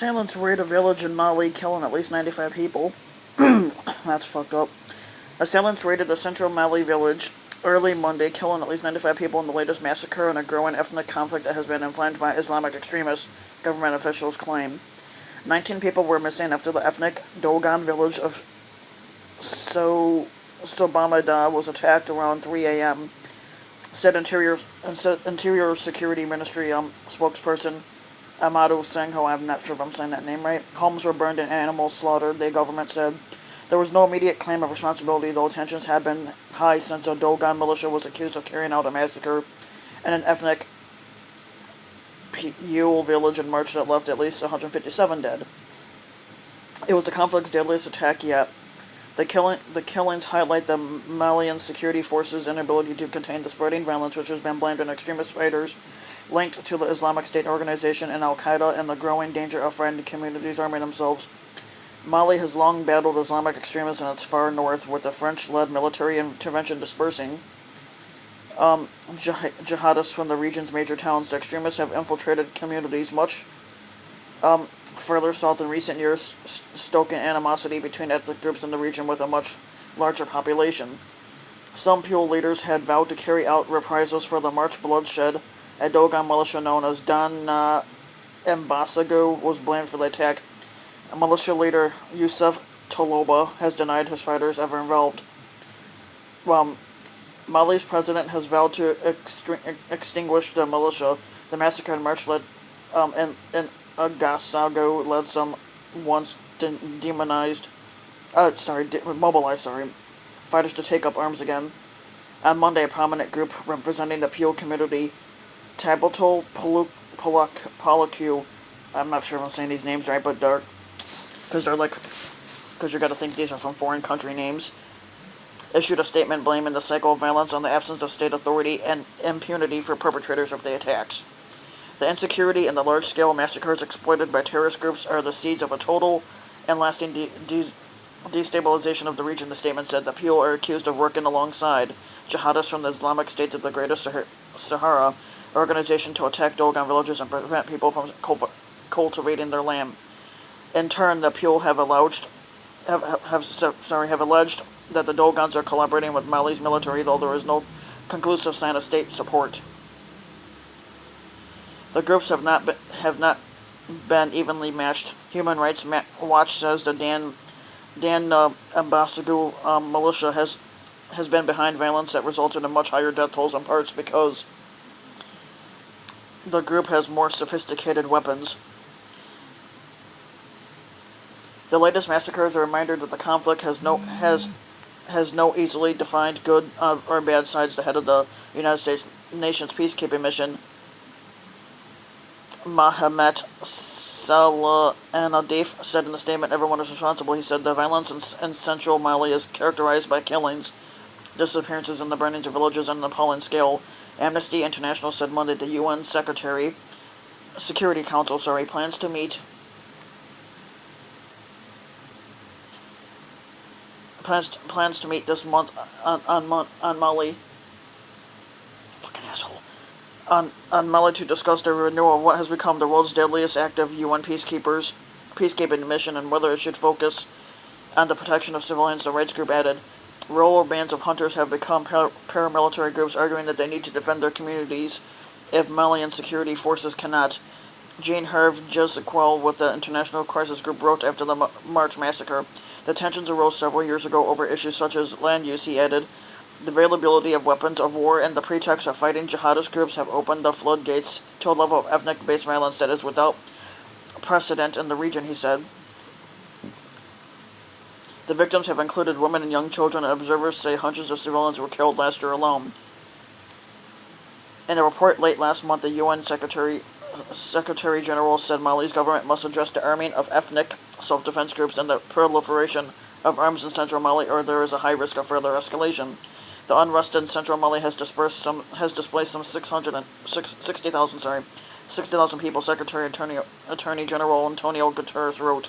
Assailants raid a village in Mali, killing at least 95 people. That's fucked up. Assailants raided a central Mali village early Monday, killing at least 95 people in the latest massacre in a growing ethnic conflict that has been inflamed by Islamic extremists, government officials claim. 19 people were missing after the ethnic Dogon village of Sobamada was attacked around 3 a.m., said Interior Security Ministry spokesperson Amadou Singho. I'm not sure if I'm saying that name right. Homes were burned and animals slaughtered, the government said. There was no immediate claim of responsibility, though tensions had been high since a Dogon militia was accused of carrying out a massacre in an ethnic Yule village in March that left at least 157 dead. It was the conflict's deadliest attack yet. The killings highlight the Malian security forces' inability to contain the spreading violence, which has been blamed on extremist fighters linked to the Islamic State organization and Al-Qaeda, and the growing danger of friendly communities arming themselves. Mali has long battled Islamic extremists in its far north, with the French-led military intervention dispersing jihadists from the region's major towns. The extremists have infiltrated communities much further south in recent years, stoking animosity between ethnic groups in the region with a much larger population. Some Pule leaders had vowed to carry out reprisals for the March bloodshed. A Dogon militia known as Dan Mbasago was blamed for the attack. Militia leader Youssef Toloba has denied his fighters ever involved. Mali's president has vowed to extinguish the militia. The massacre in March led in Agasago led some once mobilized fighters to take up arms again. On Monday, a prominent group representing the Pule community, Tabatal Palaku, I'm not sure if I'm saying these names right, but they're because you got to think these are from foreign country names, issued a statement blaming the cycle of violence on the absence of state authority and impunity for perpetrators of the attacks. The insecurity and the large-scale massacres exploited by terrorist groups are the seeds of a total and lasting destabilization of the region, the statement said. The Pule are accused of working alongside jihadists from the Islamic State of the Greater Sahara organization to attack Dogon villages and prevent people from cultivating their land. In turn, the Pule have alleged that the Dogons are collaborating with Mali's military, though there is no conclusive sign of state support. The groups have not been evenly matched. Human Rights Watch says the Dan Mbasago militia has been behind violence that resulted in much higher death tolls, in parts because the group has more sophisticated weapons. The latest massacre is a reminder that the conflict has no easily defined good or bad sides. The head of the United Nations peacekeeping mission, Mohamed Salah Anadif, said in a statement, "Everyone is responsible." He said the violence in central Mali is characterized by killings, disappearances, and the burnings of villages on an appalling scale. Amnesty International said Monday the UN Security Council plans to meet this month on Mali. Fucking asshole. On Mali to discuss the renewal of what has become the world's deadliest active UN peacekeeping mission and whether it should focus on the protection of civilians, the rights group added. Rural bands of hunters have become paramilitary groups arguing that they need to defend their communities if Malian security forces cannot. Jean-Herve Jezequel with the International Crisis Group wrote after the March massacre, "The tensions arose several years ago over issues such as land use," he added. "The availability of weapons of war and the pretext of fighting jihadist groups have opened the floodgates to a level of ethnic-based violence that is without precedent in the region," he said. The victims have included women and young children, and observers say hundreds of civilians were killed last year alone. In a report late last month, the UN Secretary General said Mali's government must address the arming of ethnic self-defense groups and the proliferation of arms in central Mali, or there is a high risk of further escalation. The unrest in central Mali has displaced some 60,000 people, Secretary Attorney General Antonio Guterres wrote.